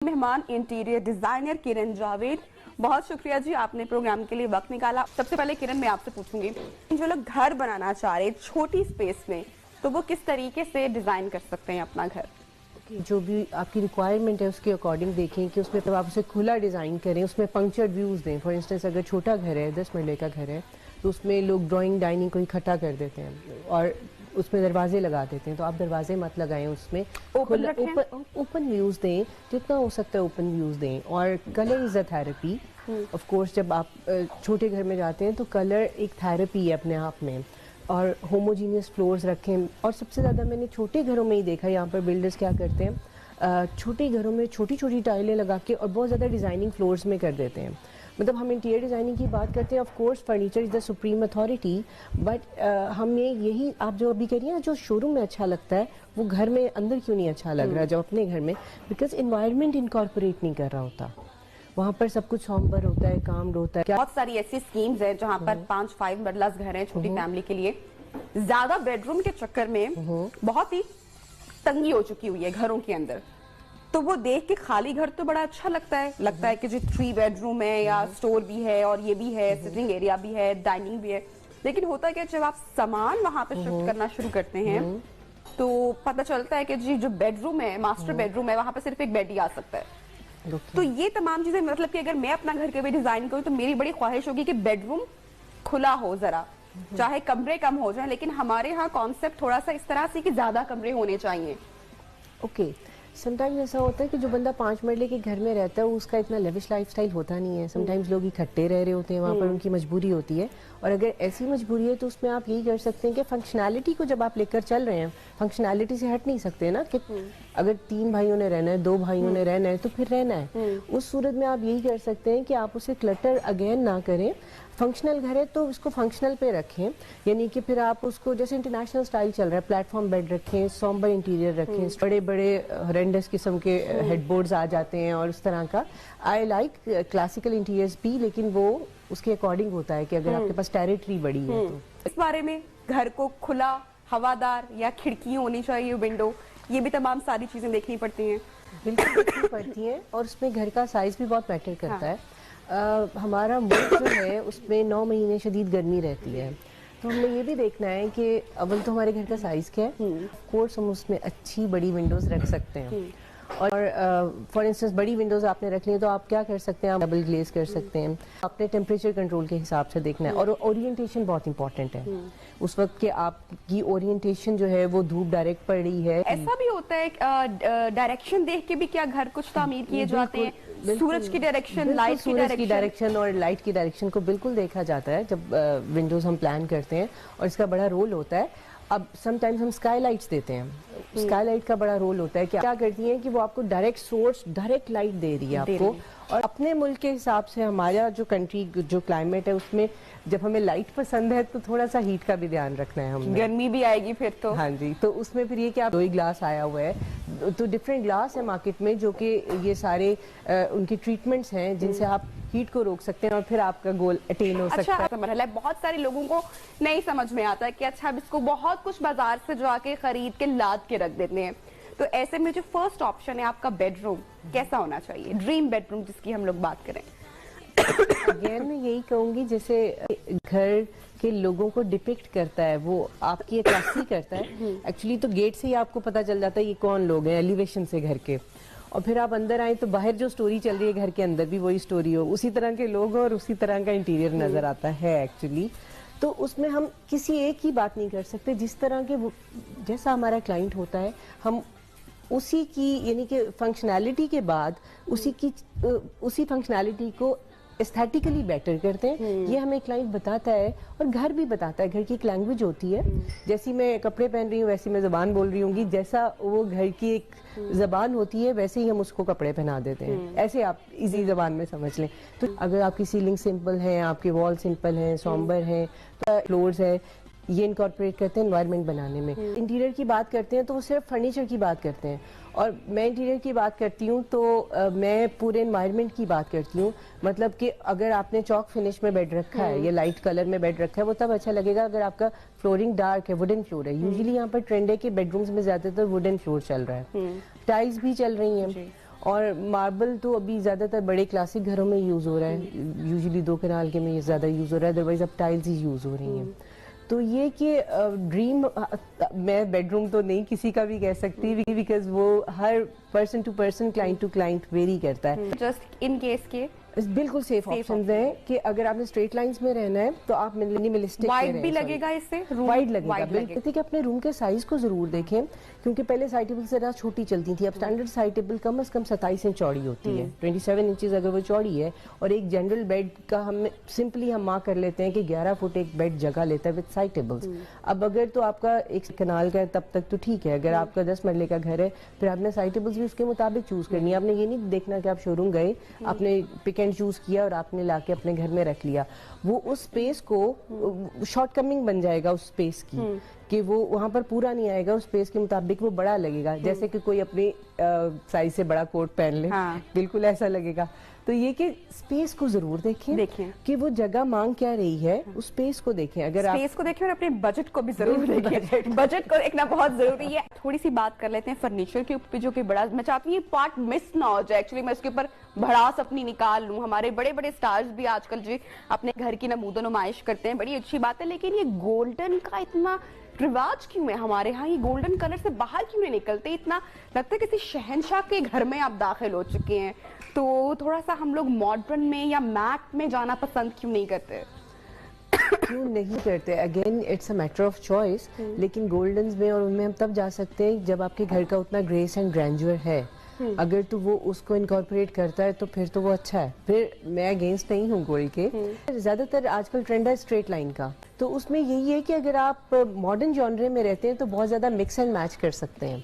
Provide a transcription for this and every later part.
मेहमान interior designer किरण जावेद, बहुत शुक्रिया जी आपने प्रोग्राम के लिए वक्त निकाला। सबसे पहले किरण मैं आपसे पूछूंगी, जो लोग घर बनाना चाह रहे छोटी स्पेस में, तो वो किस तरीके से डिजाइन कर सकते हैं अपना घर? जो भी आपकी रिक्वायरमेंट है उसके अकॉर्डिंग देखें कि उसमें तो आप उसे खुला डिज़ाइन करें, उसमें पंक्चर्ड व्यूज़ दें। फॉर इंस्टेंस अगर छोटा घर है, 10 मरले का घर है, तो उसमें लोग ड्राइंग डाइनिंग को इकट्ठा कर देते हैं और उसमें दरवाजे लगा देते हैं। तो आप दरवाजे मत लगाएं, उसमें ओपन व्यूज़ दें, जितना हो सकता है ओपन व्यूज़ दें। और colour is a therapy. Of course जब आप छोटे घर में जाते हैं तो कलर एक थेरेपी है अपने आप में। और होमोजीनियस फ्लोर्स रखें। और सबसे ज़्यादा मैंने छोटे घरों में ही देखा, यहाँ पर बिल्डर्स क्या करते हैं, छोटे घरों में छोटी छोटी टाइलें लगा के और बहुत ज़्यादा डिज़ाइनिंग फ्लोर्स में कर देते हैं। मतलब हम इंटीरियर डिज़ाइनिंग की बात करते हैं, of course furniture is the supreme authority, but हमें यही आप जो अभी कह रही हैं ना, जो शोरूम में अच्छा लगता है वो घर में अंदर क्यों नहीं अच्छा लग रहा है, जो अपने घर में, बिकॉज इन्वायरमेंट इनकॉर्पोरेट नहीं कर रहा होता। वहाँ पर सब कुछ सॉम्बर होता है, काम होता है। बहुत सारी ऐसी स्कीम्स है जहाँ पर 5-5 मरला घर है छोटी फैमिली के लिए। ज्यादा बेडरूम के चक्कर में बहुत ही तंगी हो चुकी हुई है घरों के अंदर। तो वो देख के खाली घर तो बड़ा अच्छा लगता है कि जी 3 बेडरूम है या स्टोर भी है और ये भी है, सिटिंग एरिया भी है, डाइनिंग भी है। लेकिन होता क्या, जब आप सामान वहां पे शिफ्ट करना शुरू करते हैं तो पता चलता है कि जी जो बेडरूम है, मास्टर बेडरूम है, वहां पे सिर्फ एक बेड ही आ सकता है। तो ये तमाम चीजें, मतलब कि अगर मैं अपना घर के भी डिजाइन करूँ तो मेरी बड़ी ख्वाहिश होगी कि बेडरूम खुला हो जरा, चाहे कमरे कम हो जाए, लेकिन हमारे यहाँ कॉन्सेप्ट थोड़ा सा इस तरह से कि ज्यादा कमरे होने चाहिए। ओके, समटाइम्स ऐसा होता है कि जो बंदा 5 मरले के घर में रहता है उसका इतना लेविश लाइफस्टाइल होता नहीं है। समटाइम्स लोग इकट्ठे रह रहे होते हैं, वहाँ पर उनकी मजबूरी होती है। और अगर ऐसी मजबूरी है तो उसमें आप यही कर सकते हैं कि फंक्शनैलिटी को जब आप लेकर चल रहे हैं, फंक्शनैलिटी से हट नहीं सकते ना, कि अगर 3 भाइयों ने रहना है, 2 भाइयों ने रहना है, तो फिर रहना है। उस सूरत में आप यही कर सकते हैं कि आप उसे क्लटर अगेन ना करें। फंक्शनल घर है तो उसको फंक्शनल पे रखें, यानी कि फिर आप उसको, जैसे इंटरनेशनल स्टाइल चल रहा है, प्लेटफॉर्म बेड रखें, सॉम्बर इंटीरियर रखें, बड़े बड़े हॉरेंडस किस्म के हेडबोर्ड्स आ जाते हैं और उस तरह का। आई लाइक क्लासिकल इंटीरियर्स भी, लेकिन वो उसके अकॉर्डिंग होता है कि अगर आपके पास टेरिटरी बड़ी है तो। इस बारे में घर को खुला, हवादार या खिड़कियां होनी चाहिए, विंडो, ये भी तमाम सारी चीजें देखनी पड़ती हैं। बिल्कुल देखनी पड़ती हैं, और उसमें घर का साइज भी बहुत मैटर करता है। हमारा मुल्क जो है उसमें 9 महीने शदीद गर्मी रहती है, तो हमें ये भी देखना है कि अव्वल तो हमारे घर का साइज़ क्या है। कोर्स हम उसमें अच्छी बड़ी विंडोज़ रख सकते हैं। और फॉर इंस्टेंस बड़ी विंडोज़ आपने रख ली तो आप क्या कर सकते हैं, आप डबल ग्लेज कर सकते हैं। आपने टेम्परेचर कंट्रोल के हिसाब से देखना है, और ओरिएंटेशन बहुत इंपॉर्टेंट है उस वक्त कि आपकी ओरिएंटेशन जो है वो धूप डायरेक्ट पड़ रही है। ऐसा भी होता है डायरेक्शन देख के भी क्या घर कुछ तामीर किए जाते हैं? सूरज की डायरेक्शन, लाइट की डायरेक्शन और लाइट की डायरेक्शन को बिल्कुल देखा जाता है जब विंडोज हम प्लान करते हैं, और इसका बड़ा रोल होता है। अब समटाइम्स हम स्काई लाइट्स देते हैं, स्काई लाइट का बड़ा रोल होता है कि क्या करती हैं कि वो आपको डायरेक्ट सोर्स, डायरेक्ट लाइट दे रही है आपको। और अपने मुल्क के हिसाब से हमारा जो कंट्री, जो क्लाइमेट है, उसमें जब हमें लाइट पसंद है तो थोड़ा सा हीट का भी ध्यान रखना है हमें। गर्मी भी आएगी फिर तो। हाँ जी, तो उसमें फिर ये कि आप 2 ही ग्लास आया हुआ है, तो डिफरेंट ग्लास है मार्केट में, जो कि ये सारे उनके ट्रीटमेंट्स हैं जिनसे आप हीट को रोक सकते हैं और फिर आपका गोल अटेन हो सकता है। बहुत सारे लोगों को नहीं समझ में आता है कि अच्छा अब इसको बहुत कुछ बाजार से जाके खरीद के लाद के रख देते हैं। तो ऐसे में जो फर्स्ट ऑप्शन है आपका बेडरूम कैसा होना चाहिए, ड्रीम बेडरूम जिसकी हम लोग बात करें? अगेन मैं यही कहूंगी, जैसे घर के लोगों को डिपिक्ट करता है, वो आपकी अक्सी करता है। एक्चुअली तो गेट से ही आपको पता चल जाता है ये कौन लोग हैं, एलिवेशन से घर के। और फिर आप अंदर आए तो बाहर जो स्टोरी चल रही है घर के अंदर भी वही स्टोरी हो, उसी तरह के लोग और उसी तरह का इंटीरियर नजर आता है एक्चुअली। तो उसमें हम किसी एक ही बात नहीं कर सकते, जिस तरह के जैसा हमारा क्लाइंट होता है हम उसी की, यानी कि फंक्शनैलिटी के बाद उसी फंक्शनैलिटी को एस्थेटिकली बेटर करते हैं। ये हमें क्लाइंट बताता है और घर भी बताता है। घर की एक लैंग्वेज होती है, जैसी मैं कपड़े पहन रही हूँ वैसी मैं ज़बान बोल रही हूँ, जैसा वो घर की एक ज़बान होती है वैसे ही हम उसको कपड़े पहना देते हैं। ऐसे आप इजी ज़बान में समझ लें। तो अगर आपकी सीलिंग सिंपल है, आपके वॉल सिंपल हैं, सॉम्बर हैं, तो फ्लोर्स है, ये इनकॉर्पोरेट करते हैं एनवायरनमेंट बनाने में। इंटीरियर की बात करते हैं तो वो सिर्फ फर्नीचर की बात करते हैं, और मैं इंटीरियर की बात करती हूँ तो मैं पूरे एनवायरनमेंट की बात करती हूँ। मतलब कि अगर आपने चॉक फिनिश में बेड रखा है या लाइट कलर में बेड रखा है, वो तब अच्छा लगेगा अगर आपका फ्लोरिंग डार्क है, वुडन फ्लोर है। यूजुअली यहाँ पर ट्रेंड है कि बेडरूम्स में ज्यादातर वुडन फ्लोर चल रहा है, टाइल्स भी चल रही हैं। اور ماربل تو ابھی زیادہ تر بڑے کلاسک گھروں میں یوز ہو رہا ہے, یوزلی 2 کنال کے میں یہ زیادہ یوز ہو رہا ہے, ادروائز اب ٹائلز ہی یوز ہو رہی ہیں. تو یہ کہ ڈریم, میں بیڈ روم تو نہیں کسی کا بھی کہہ سکتی, بیکاز وہ ہر person to person, client to client vary کرتا ہے. جسٹ ان کیس کے بالکل سیف آپشنز ہیں کہ اگر آپ نے اسٹریٹ لائنز میں رہنا ہے تو آپ منیملسٹک میں وائڈ بھی لگے گا, اس سے وائڈ لگے گا. بالکل کہ اپنے روم کے سائز کو ضرور دیکھیں, کیونکہ پہلے سائٹیبل ذرا چھوٹی چلتی تھی, اب اسٹینڈرڈ سائٹیبل کم از کم 27 انچ چوڑی ہوتی ہے, 27 انچز اگر وہ چوڑی ہے. اور ایک جنرل بیڈ کا ہم سمپلی ہم مارک کر لیتے ہیں کہ 11 فٹ ایک بیڈ جگہ لیتا ہے وتھ سائٹیبلز. اب اگر تو آپ کا ایک کنال کا ہے تب تک تو ٹھیک ہے, اگر آپ کا 10 مرلے کا گھر ہے پھر آپ نے سائٹیبلز بھی اس کے مطابق چوز کرنی ہے. آپ نے یہ نہیں دیکھنا کہ آپ شو روم گئے, آپ نے پک اینڈ چوز کیا اور آپ نے لا کے اپنے گھر میں رکھ لیا. وہ اس سپیس کو شارٹ کمنگ بن جائے گا اس سپیس کی, کہ وہ وہاں پر پورا نہیں آئے گا, اس سپیس کے مطابق وہ بڑا لگے گا. جیسے کہ کوئی اپنی سائز سے بڑا کوٹ پہن لے, بالکل ایسا لگے گا. تو یہ کہ سپیس کو ضرور دیکھیں کہ وہ جگہ مانگ کیا رہی ہے, اس سپیس کو دیکھیں. اگر آپ سپیس کو دیکھیں اور اپنے بجٹ کو بھی ضرور دیکھیں, بجٹ کو دیکھنا بہت ضروری ہے. تھوڑی سی بات کر لیتے ہیں فرنیچر کے اوپر, جو کہ بڑا, میں چاہتی ہوں یہ پارٹ مس نہ ہو جائے. ایکچولی میں اس کے اوپر بھڑاس اپنی نکال لوں. ہمارے بڑے بڑے سٹارز بھی آج کل جو اپنے گھر کی نمود و نمائش کرتے ہیں, بڑی اچھی بات ہے, لیکن یہ گولڈن کا اتنا رواج کیوں ہے ہمارے ہاں؟ یہ گولڈن کلر سے باہر کیوں نہیں نکلتے؟ اتنا لگتا ہے کسی شہنشاہ کے گھر میں آپ داخل ہو چکے ہیں. تو تھوڑا سا ہم لوگ ماڈرن میں یا میٹ میں جانا پسند کیوں نہیں کرتے؟ کیوں نہیں کرتے؟ Again it's a matter of choice. لیکن گولڈنز میں اور ان میں ہم تب جا سکتے ہیں جب آپ کے گھر کا اتنا گریس اینڈ گرینڈور ہے. اگر تو وہ اس کو انکارپوریٹ کرتا ہے تو پھر تو وہ اچھا ہے. پھر میں اگینسٹ نہیں ہوں گولڈ کے. زیادہ تر آج کل ٹرینڈ ہے اسٹریٹ لائن کا, تو اس میں یہی ہے کہ اگر آپ ماڈرن جانرے میں رہتے ہیں تو بہت زیادہ مکس اینڈ میچ کر سکتے ہیں.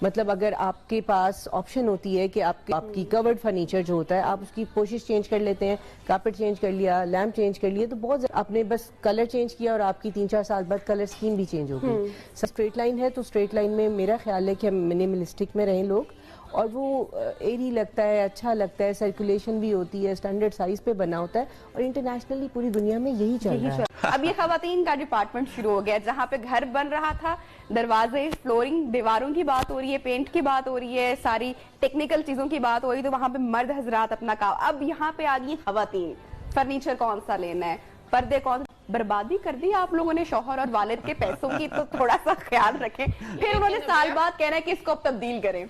مطلب اگر آپ کے پاس آپشن ہوتی ہے کہ آپ کی کورڈ فرنیچر جو ہوتا ہے آپ اس کی پوشش چینج کر لیتے ہیں, کارپیٹ چینج کر لیا, لیمپ چینج کر لیا, تو بہت آپ نے بس کلر چینج کیا اور آپ کی 3-4 سال بعد کلر اسکیم بھی چینج ہو گئی. اسٹریٹ لائن ہے تو اسٹریٹ لائن میں میرا خیال ہے کہ ہم منیملسٹک میں رہیں لوگ, اور وہ ایری لگتا ہے, اچھا لگتا ہے, سرکولیشن بھی ہوتی ہے, اسٹینڈرڈ سائز پہ بنا ہوتا ہے, اور انٹرنیشنلی پوری دنیا میں یہی چل رہا ہے. اب یہ خواتین کا ڈپارٹمنٹ شروع ہو گیا, جہاں پہ گھر بن رہا تھا, دروازے, فلورنگ, دیواروں کی بات ہو رہی ہے, پینٹ کی بات ہو رہی ہے, ساری ٹیکنیکل چیزوں کی بات ہو رہی ہے, تو وہاں پہ مرد حضرات اپنا کام. اب یہاں پہ آ گئی خواتین, فرنیچر کون سا لینا ہے, پردے کون. بربادی کر دی آپ لوگوں نے شوہر اور والد کے پیسوں کی, تو تھوڑا سا خیال رکھیں. پھر انہوں نے سال بعد کہنا ہے کہ اس کو اب تبدیل کریں.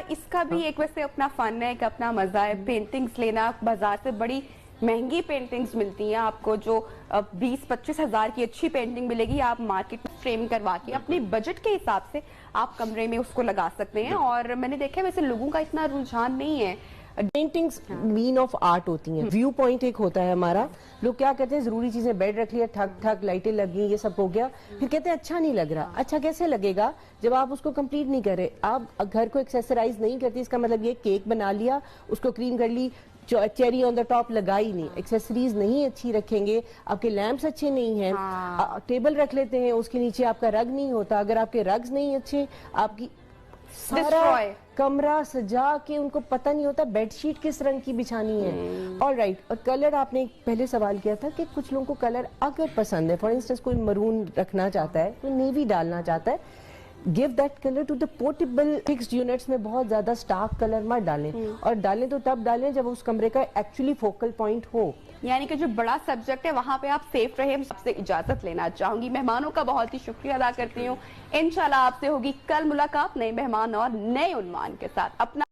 اس کا بھی ایک ویسے اپنا فن ہے, ایک اپنا مزہ ہے. پینٹنگز لینا, بازار سے بڑی مہنگی پینٹنگز ملتی ہیں آپ کو, جو 20-25 ہزار کی اچھی پینٹنگ ملے گی, آپ مارکیٹ میں فریم کروا کے اپنے بجٹ کے حساب سے آپ کمرے میں اس کو لگا سکتے ہیں. اور میں نے دیکھا ویسے لوگوں کا اتنا رجحان نہیں ہے. پینٹنگز مین آف آرٹ ہوتی ہیں. ویو پوائنٹ ایک ہوتا ہے ہمارا. لوگ کیا کہتے ہیں, ضروری چیزیں بیڈ رکھ لیا, ٹھک ٹھک لائٹیں لگ گئی, یہ سب ہو گیا, پھر کہتے ہیں اچھا نہیں لگ رہا. اچھا کیسے لگے گا جب آپ اس کو کمپلیٹ نہیں کرے؟ آپ گھر کو ایکسیسرائز نہیں کرتی, اس کا مطلب یہ کیک بنا لیا, اس کو کریم کر لی, چیری آن دا ٹاپ لگائی نہیں, ایکسیسریز نہیں اچھی رکھیں گے, آپ کے لیمپس اچھے نہیں ہیں, ٹیبل رکھ لیتے ہیں اس کے نیچے آپ کا رگ نہیں ہوتا, اگر آپ کے رگز نہیں اچھے, آپ کی سارا کمرہ سجا کے ان کو پتہ نہیں ہوتا بیڈ شیٹ کس رنگ کی بچھانی ہے. All right. اور کلر, آپ نے پہلے سوال کیا تھا کہ کچھ لوگوں کو کلر اگر پسند ہے, فار انسٹنس کوئی مرون رکھنا چاہتا ہے, کوئی نیوی ڈالنا چاہتا ہے, give that color to the portable fixed units میں بہت زیادہ سٹارک کلر مت ڈالیں, اور ڈالیں تو تب ڈالیں جب اس کمرے کا ایکچولی فوکل پوائنٹ ہو. یعنی کہ جو بڑا سبجیکٹ ہے وہاں پہ آپ سیف رہے. سب سے اجازت لینا چاہوں گی. مہمانوں کا بہت ہی شکریہ ادا کرتی ہوں. انشاءاللہ آپ سے ہوگی کل ملاقات نئے مہمان اور نئے عنوان کے ساتھ. اپنا